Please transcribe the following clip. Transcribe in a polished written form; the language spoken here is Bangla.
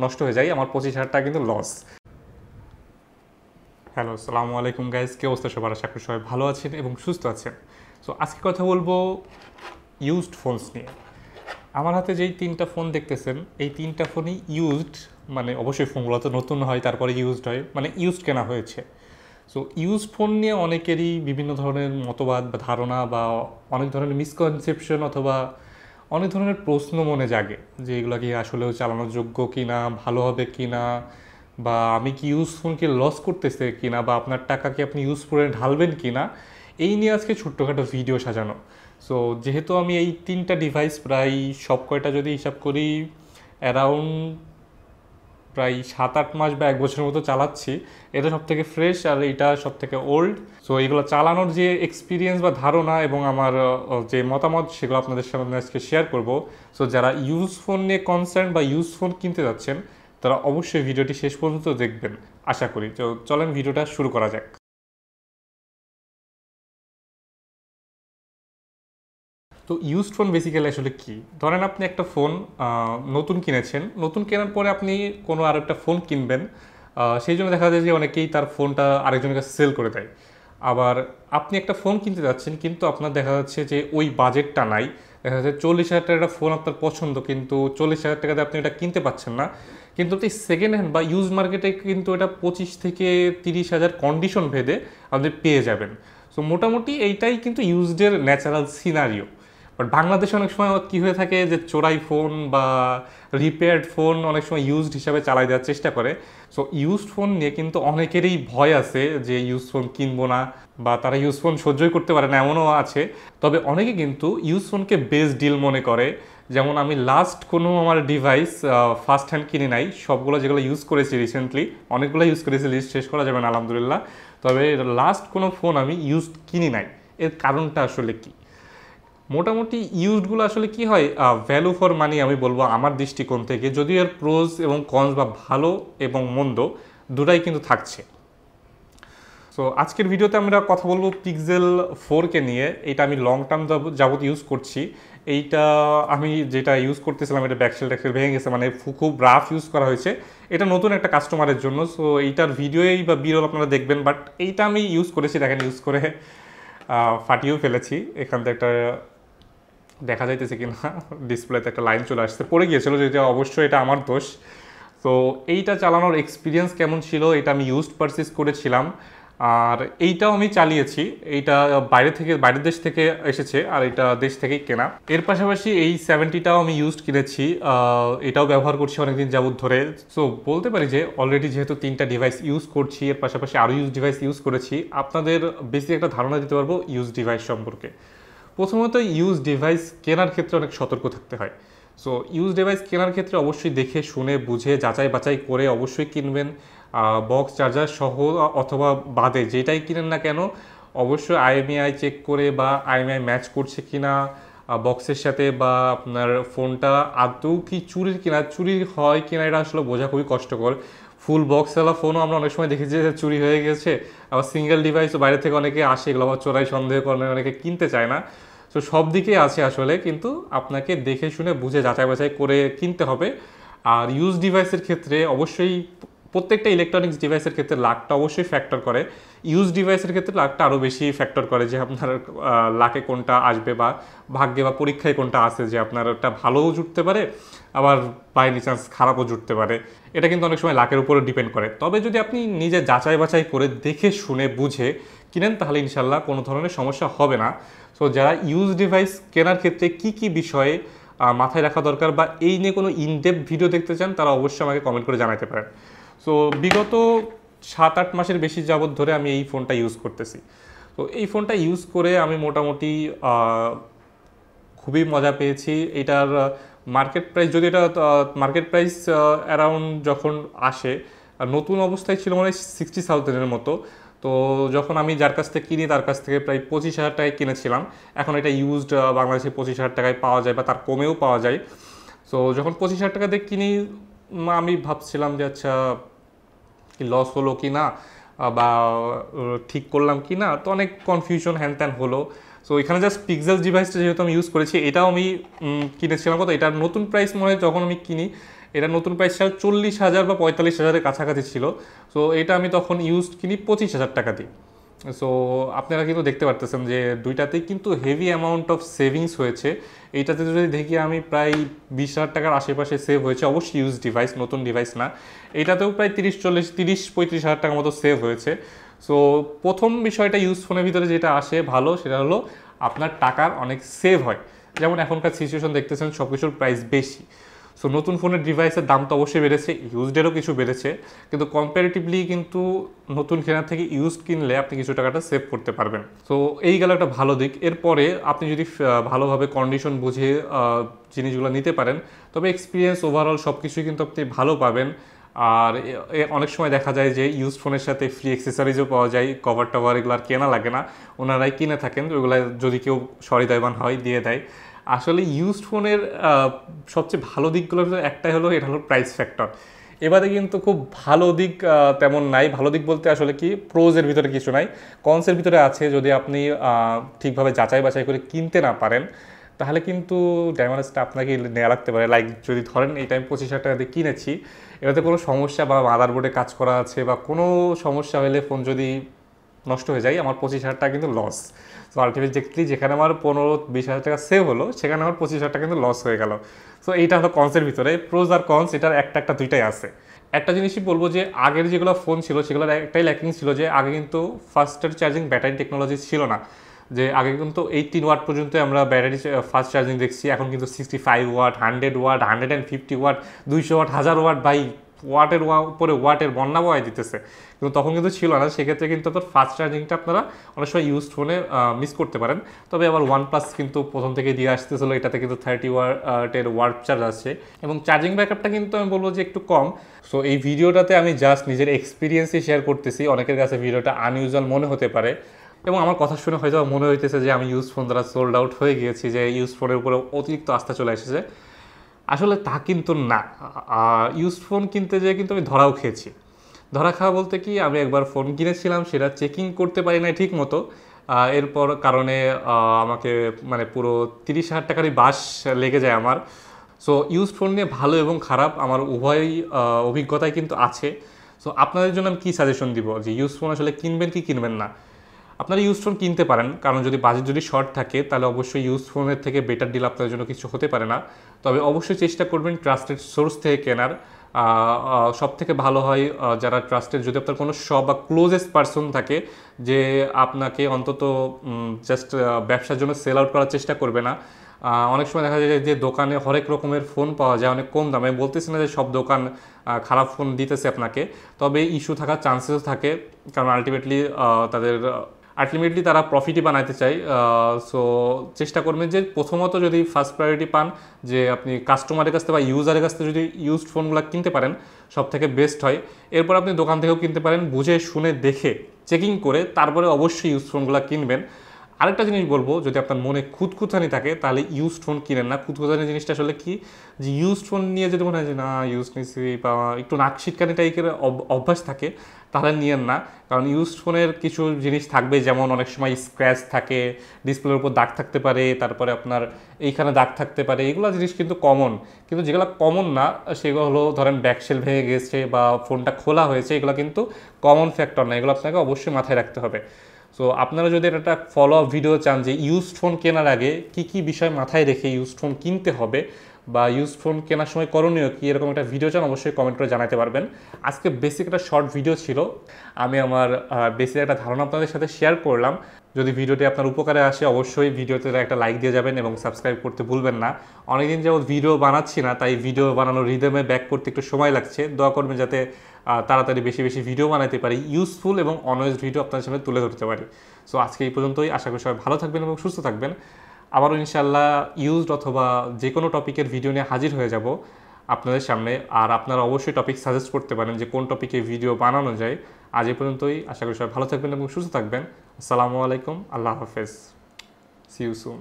নষ্ট হয়ে যায়, আমার 25,000 টাকা কিন্তু লস। হ্যালো, আসসালামু আলাইকুম গাইজ, কে অবস্থা সবার? আশা করি সবাই ভালো আছেন এবং সুস্থ আছেন। সো আজকে কথা বলবো ইউজড ফোনস নিয়ে। আমার হাতে যেই 3টা ফোন দেখতেছেন, এই 3টা ফোনই ইউজড, মানে অবশ্যই ফোনগুলো তো নতুন হয় তারপরে ইউজড হয়, মানে ইউজড কেনা হয়েছে। সো ইউজড ফোন নিয়ে অনেকেরই বিভিন্ন ধরনের মতবাদ বা ধারণা বা অনেক ধরনের মিসকনসেপশন অথবা অনেক ধরনের প্রশ্ন মনে জাগে যে এগুলো কি আসলেও চালানোর যোগ্য কি না, ভালো হবে কি না, বা আমি কি ইউজ ফোনকে লস করতেছে কি না, বা আপনার টাকা কি আপনি ইউজ করে ঢালবেন কি না, এই নিয়ে আজকে ছোট্টখাটো ভিডিও সাজানো। সো যেহেতু আমি এই 3টা ডিভাইস প্রায় সব কয়টা যদি হিসাব করি অ্যারাউন্ড প্রায় 7-8 মাস বা 1 বছরের মতো চালাচ্ছি, এটা সব থেকে ফ্রেশ আর এটা সব থেকে ওল্ড। সো এইগুলো চালানোর যে এক্সপিরিয়েন্স বা ধারণা এবং আমার যে মতামত, সেগুলো আপনাদের সামনে আজকে শেয়ার করব। সো যারা ইউজ ফোন নিয়ে কনসার্ন বা ইউজ ফোন কিনতে যাচ্ছেন, তারা অবশ্যই ভিডিওটি শেষ পর্যন্ত দেখবেন আশা করি। তো চলেন ভিডিওটা শুরু করা যাক। তো ইউজড ফোন বেসিক্যালি আসলে কি? ধরেন আপনি একটা ফোন নতুন কিনেছেন, নতুন কেনার পরে আপনি কোনো আর একটা ফোন কিনবেন, সেই জন্য দেখা যায় যে অনেকেই তার ফোনটা আরেকজনের কাছে সেল করে দেয়। আবার আপনি একটা ফোন কিনতে যাচ্ছেন, কিন্তু আপনার দেখা যাচ্ছে যে ওই বাজেটটা নাই, দেখা যাচ্ছে 40,000 টাকার একটা ফোন আপনার পছন্দ, কিন্তু 40,000 টাকাতে আপনি এটা কিনতে পাচ্ছেন না। কিন্তু আপনি সেকেন্ড হ্যান্ড বা ইউজ মার্কেটে কিন্তু এটা 25,000 থেকে 30,000 কন্ডিশন ভেদে আপনি পেয়ে যাবেন। সো মোটামুটি এইটাই কিন্তু ইউজডের ন্যাচারাল সিনারিও। বাট বাংলাদেশে অনেক সময় কী হয়ে থাকে যে চোরাই ফোন বা রিপেয়ার্ড ফোন অনেক সময় ইউজড হিসাবে চালাই দেওয়ার চেষ্টা করে। সো ইউজড ফোন নিয়ে কিন্তু অনেকেরই ভয় আছে যে ইউজ ফোন কিনবো না, বা তারা ইউজ ফোন সহ্যই করতে পারে না, এমনও আছে। তবে অনেকে কিন্তু ইউজ ফোনকে বেস্ট ডিল মনে করে। যেমন আমি লাস্ট কোনো আমার ডিভাইস ফার্স্ট হ্যান্ড কিনে নাই, সবগুলো যেগুলো ইউজ করেছি রিসেন্টলি, অনেকগুলো ইউজ করেছি, লিস্ট শেষ করা যাবে না আলহামদুলিল্লাহ। তবে লাস্ট কোনো ফোন আমি ইউজ কিনি নাই। এর কারণটা আসলে কী? মোটামুটি ইউজডগুলো আসলে কি হয়, ভ্যালু ফর মানি আমি বলবো আমার দৃষ্টিকোণ থেকে, যদিও এর প্রোজ এবং কনস বা ভালো এবং মন্দ দুটাই কিন্তু থাকছে। সো আজকের ভিডিওতে আমরা কথা বলবো পিক্সেল 4কে নিয়ে। এটা আমি লং টার্ম যাবত ইউজ করছি। এইটা আমি যেটা ইউজ করতেছিলাম, এটা ব্যাকসেল ট্যাক্সেল ভেঙে গেছে, মানে খুব রাফ ইউজ করা হয়েছে। এটা নতুন একটা কাস্টমারের জন্য, সো এইটার ভিডিওই বা বিরল আপনারা দেখবেন। বাট এইটা আমি ইউজ করেছি, দেখেন ইউজ করে ফাটিয়েও ফেলেছি। এখান থেকে একটা দেখা যাইতেছে কিনা ডিসপ্লেতে একটা লাইন চলে আসছে, পড়ে গিয়েছিল, যেটা অবশ্যই এটা আমার দোষ। তো এইটা চালানোর এক্সপিরিয়েন্স কেমন ছিল, এটা আমি ইউজড পারচেস করেছিলাম, আর এইটাও আমি চালিয়েছি। এইটা বাইরের দেশ থেকে এসেছে, আর এটা দেশ থেকেই কেনা। এর পাশাপাশি এই 70টাও আমি ইউজড কিনেছি, এটাও ব্যবহার করছি অনেকদিন যাবত ধরে। সো বলতে পারি যে অলরেডি যেহেতু 3টা ডিভাইস ইউজ করছি, এর পাশাপাশি আরও ইউজ ডিভাইস ইউজ করেছি, আপনাদের বেসিক একটা ধারণা দিতে পারবো ইউজ ডিভাইস সম্পর্কে। প্রথমত ইউজ ডিভাইস কেনার ক্ষেত্রে অনেক সতর্ক থাকতে হয়। সো ইউজ ডিভাইস কেনার ক্ষেত্রে অবশ্যই দেখে শুনে বুঝে যাচাই বাছাই করে অবশ্যই কিনবেন। বক্স চার্জার সহ অথবা বাদে যেটাই কিনেন না কেন, অবশ্যই আইএমইআই চেক করে বা আইএমইআই ম্যাচ করছে কিনা বক্সের সাথে, বা আপনার ফোনটা আদৌ কি চুরির কিনা, চুরি হয় কিনা এটা আসলে বোঝা খুবই কষ্টকর। ফুল বক্সওয়ালা ফোনও আমরা অনেক সময় দেখেছি যে চুরি হয়ে গেছে, আবার সিঙ্গেল ডিভাইসও বাইরে থেকে অনেকে আসে, এগুলো আবার চোরাই সন্দেহ করেন, অনেকে কিনতে চায় না। তো সব দিকেই আছে আসলে, কিন্তু আপনাকে দেখে শুনে বুঝে যাচাই বাছাই করে কিনতে হবে। আর ইউজ ডিভাইসের ক্ষেত্রে অবশ্যই প্রত্যেকটা ইলেকট্রনিক্স ডিভাইসের ক্ষেত্রে লাকটা অবশ্যই ফ্যাক্টর করে। ইউজ ডিভাইসের ক্ষেত্রে লাকটা আরও বেশি ফ্যাক্টর করে, যে আপনার লাকে কোনটা আসবে, বা ভাগ্যে বা পরীক্ষায় কোনটা আছে, যে আপনার একটা ভালোও জুটতে পারে, আবার বাই এনি চান্স খারাপও জুটতে পারে। এটা কিন্তু অনেক সময় লাকের উপরও ডিপেন্ড করে। তবে যদি আপনি নিজে যাচাই বাছাই করে দেখে শুনে বুঝে কিনেন, তাহলে ইনশাল্লাহ কোনো ধরনের সমস্যা হবে না। সো যারা ইউজ ডিভাইস কেনার ক্ষেত্রে কি কি বিষয়ে মাথায় রাখা দরকার, বা এই নিয়ে কোনো ইনডেপথ ভিডিও দেখতে চান, তারা অবশ্যই আমাকে কমেন্ট করে জানাতে পারেন। সো বিগত 7-8 মাসের বেশি যাবত ধরে আমি এই ফোনটা ইউজ করতেছি। তো এই ফোনটা ইউজ করে আমি মোটামুটি খুবই মজা পেয়েছি। এটার মার্কেট প্রাইস, যদি এটা মার্কেট প্রাইস অ্যারাউন্ড যখন আসে, নতুন অবস্থায় ছিল মানে 60,000-এর মতো। তো যখন আমি যার কাছ থেকে কিনি তার কাছ থেকে প্রায় 25,000 টাকায় কিনেছিলাম। এখন এটা ইউজড বাংলাদেশে 25,000 টাকায় পাওয়া যায়, বা তার কমেও পাওয়া যায়। সো যখন 25,000 টাকা দিয়ে কিনি, আমি ভাবছিলাম যে আচ্ছা কি লস হলো কি না, বা ঠিক করলাম কি না, তো অনেক কনফিউশন হ্যান ত্যান হলো। সো এখানে জাস্ট পিক্সেল ডিভাইসটা যেহেতু আমি ইউজ করেছি, এটাও আমি কিনেছিলাম কত, এটার নতুন প্রাইস মনে হয় যখন আমি কিনি এটা নতুন প্রাইস ছিল 40,000 বা 45,000-এর কাছাকাছি ছিল। সো এটা আমি তখন ইউজড কিনি 25,000 টাকা দিয়ে। সো আপনারা কিন্তু দেখতে পারতেছেন যে দুইটাতেই কিন্তু হেভি অ্যামাউন্ট অফ সেভিংস হয়েছে। এইটাতে যদি দেখি আমি প্রায় 20,000 টাকার আশেপাশে সেভ হয়েছে, অবশ্যই ইউজ ডিভাইস, নতুন ডিভাইস না। এইটাতেও প্রায় 30-35,000 টাকার মতো সেভ হয়েছে। সো প্রথম বিষয়টা ইউজ ফোনের ভিতরে যেটা আসে ভালো, সেটা হলো আপনার টাকার অনেক সেভ হয়। যেমন এখনকার সিচুয়েশন দেখতেছেন সব কিছুর প্রাইস বেশি। সো নতুন ফোনের ডিভাইসের দাম তো অবশ্যই বেড়েছে, ইউজডেরও কিছু বেড়েছে, কিন্তু কম্পারেটিভলি কিন্তু নতুন কেনার থেকে ইউজড কিনলে আপনি কিছু টাকাটা সেভ করতে পারবেন। সো এই গেল একটা ভালো দিক। এরপরে আপনি যদি ভালোভাবে কন্ডিশন বুঝে জিনিসগুলো নিতে পারেন, তবে এক্সপিরিয়েন্স ওভারঅল সব কিছুই কিন্তু আপনি ভালো পাবেন। আর অনেক সময় দেখা যায় যে ইউজ ফোনের সাথে ফ্রি অ্যাক্সেসরিজও পাওয়া যায়, কভার টভার এগুলো আর কেনা লাগে না, ওনারাই কিনে থাকেন, ওইগুলো যদি কেউ সহৃদয়বান হয় দিয়ে দেয়। আসলে ইউজড ফোনের সবচেয়ে ভালো দিকগুলোর ভিতরে একটাই হলো, এটা হলো প্রাইস ফ্যাক্টর। এবারে কিন্তু খুব ভালো দিক তেমন নাই। ভালো দিক বলতে আসলে কি, প্রোজের ভিতরে কিছু নাই, কনসের ভিতরে আছে। যদি আপনি ঠিকভাবে যাচাই বাছাই করে কিনতে না পারেন, তাহলে কিন্তু ড্যামেজটা আপনাকে নেওয়া লাগতে পারে। লাইক যদি ধরেন এই টাইম 25,000 টাকা দিয়ে কিনেছি, এটাতে কোনো সমস্যা বা মাদারবোর্ডে কাজ করা আছে বা কোনো সমস্যা হলে ফোন যদি নষ্ট হয়ে যায়, আমার 25,000 টাকা কিন্তু লস। সো আলটিমেটলি যেখানে আমার 15-20,000 টাকা সেভ হলো, সেখানে আমার 25,000 টাকা কিন্তু লস হয়ে গেল। সো এইটা হলো কনসের ভিতরে। প্রোজ আর কনস এটার একটা দুইটাই আছে। একটা জিনিসই বলবো যে আগের যেগুলো ফোন ছিল সেগুলোর একটাই ল্যাকিং ছিল, যে আগে কিন্তু ফাস্টার চার্জিং ব্যাটারি টেকনোলজি ছিল না। যে আগে কিন্তু 18 ওয়াট পর্যন্ত আমরা ব্যাটারি ফাস্ট চার্জিং দেখছি, এখন কিন্তু 65 watt, 100 watt, 150 watt, 200 watt, 1000 watt, বাই ওয়াটের উপরে ওয়াটের বন্যা বয় দিতেছে। কিন্তু তখন কিন্তু ছিল না। সেক্ষেত্রে কিন্তু আপনার ফাস্ট চার্জিংটা আপনারা অনেক সময় ইউজ ফোনে মিস করতে পারেন। তবে আবার OnePlus কিন্তু প্রথম থেকে দিয়ে আসতেছিল, এটাতে কিন্তু 30 ওয়াটের ওয়ার্ড চার্জ আছে, এবং চার্জিং ব্যাকআপটা কিন্তু আমি বলবো যে একটু কম। সো এই ভিডিওটাতে আমি জাস্ট নিজের এক্সপিরিয়েন্সই শেয়ার করতেছি, অনেকের কাছে ভিডিওটা আনইউজুয়াল মনে হতে পারে, এবং আমার কথা শুনে হয়তো মনে হইতেছে যে আমি ইউজ ফোন দ্বারা সোল্ড আউট হয়ে গিয়েছি, যে ইউজ ফোনের উপরে অতিরিক্ত আস্থা চলে এসেছে। আসলে তা কিন্তু না। ইউজ ফোন কিনতে যেয়ে কিন্তু আমি ধরাও খেয়েছি। ধরা খাওয়া বলতে কি, আমি একবার ফোন কিনেছিলাম, সেটা চেকিং করতে পারি না ঠিক মতো, এরপর কারণে আমাকে মানে পুরো 30,000 টাকারই বাস লেগে যায় আমার। সো ইউজ ফোন নিয়ে ভালো এবং খারাপ আমার উভয়ই অভিজ্ঞতাই কিন্তু আছে। সো আপনাদের জন্য আমি কী সাজেশন দিব, যে ইউজ ফোন আসলে কিনবেন কি কিনবেন না। আপনারা ইউজ ফোন কিনতে পারেন, কারণ যদি বাজেট যদি শর্ট থাকে, তাহলে অবশ্যই ইউজ ফোনের থেকে বেটার ডিল আপনাদের জন্য কিছু হতে পারে না। তবে অবশ্যই চেষ্টা করবেন ট্রাস্টেড সোর্স থেকে কেনার। সব থেকে ভালো হয় যারা ট্রাস্টেড, যদি আপনার কোনো শপ বা ক্লোজেস্ট পারসন থাকে, যে আপনাকে অন্তত জাস্ট ব্যবসার জন্য সেল আউট করার চেষ্টা করবে না। অনেক সময় দেখা যায় যে দোকানে হরেক রকমের ফোন পাওয়া যায় অনেক কম দামে। বলতেছি না যে সব দোকান খারাপ ফোন দিতেছে আপনাকে, তবে ইস্যু থাকার চান্সেসও থাকে, কারণ আলটিমেটলি তারা প্রফিটই বানাইতে চায়। সো চেষ্টা করবেন যে প্রথমত যদি ফার্স্ট প্রায়োরিটি পান, যে আপনি কাস্টমারের কাছ থেকে বা ইউজারের কাছ থেকে যদি ইউজড ফোনগুলো কিনতে পারেন, সব থেকে বেস্ট হয়। এরপর আপনি দোকান থেকেও কিনতে পারেন, বুঝে শুনে দেখে চেকিং করে তারপরে অবশ্যই ইউজ ফোনগুলো কিনবেন। আরেকটা জিনিস বলবো, যদি আপনার মনে খুঁতখুঁতানি থাকে, তাহলে ইউজড ফোন কিনেন না। খুঁতখুঁতানি জিনিসটা আসলে কি, যে ইউজড ফোন নিয়ে যদি মনে হয় যে না ইউজ নিয়েছি, বা একটু নাক ছিটকানি টাইপের অভ্যাস থাকে, তাহলে নিয়েন না। কারণ ইউজড ফোনের কিছু জিনিস থাকবে, যেমন অনেক সময় স্ক্র্যাচ থাকে, ডিসপ্লের উপর দাগ থাকতে পারে, তারপরে আপনার এইখানে দাগ থাকতে পারে, এগুলো জিনিস কিন্তু কমন। কিন্তু যেগুলো কমন না, সেগুলো হলো ধরেন ব্যাকশেল ভেঙে গেছে বা ফোনটা খোলা হয়েছে, এগুলো কিন্তু কমন ফ্যাক্টর না, এগুলো আপনাকে অবশ্যই মাথায় রাখতে হবে। সো আপনারা যদি একটা ফলো আপ ভিডিও চান, যে ইউজড ফোন কেনার আগে কী কী বিষয় মাথায় রেখে ইউজড ফোন কিনতে হবে, বা ইউজড ফোন কেনার সময় করণীয় কী, এরকম একটা ভিডিও চান, অবশ্যই কমেন্ট করে জানাতে পারবেন। আজকে বেসিক একটা শর্ট ভিডিও ছিল, আমি আমার বেসিক একটা ধারণা আপনাদের সাথে শেয়ার করলাম। যদি ভিডিওটি আপনার উপকারে আসে, অবশ্যই ভিডিওতে একটা লাইক দিয়ে যাবেন এবং সাবস্ক্রাইব করতে ভুলবেন না। অনেকদিন যাবত ভিডিও বানাচ্ছি না, তাই ভিডিও বানানোর রিদমে ব্যাক করতে একটু সময় লাগছে। দোয়া করবেন যাতে তাড়াতাড়ি বেশি বেশি ভিডিও বানাতে পারি, ইউজফুল এবং অনেস্ট ভিডিও আপনাদের সামনে তুলে ধরতে পারি। সো আজকে এই পর্যন্তই। আশা করি সবাই ভালো থাকবেন এবং সুস্থ থাকবেন। আবারও ইনশাআল্লাহ ইউজড অথবা যে কোনো টপিকের ভিডিও নিয়ে হাজির হয়ে যাব আপনাদের সামনে। আর আপনারা অবশ্যই টপিক সাজেস্ট করতে পারেন যে কোন টপিকে ভিডিও বানানো যায়। আজ এই পর্যন্তই। আশা করি সবাই ভালো থাকবেন এবং সুস্থ থাকবেন। আসসালামু আলাইকুম, আল্লাহ হাফেজ, সি ইউ সুন।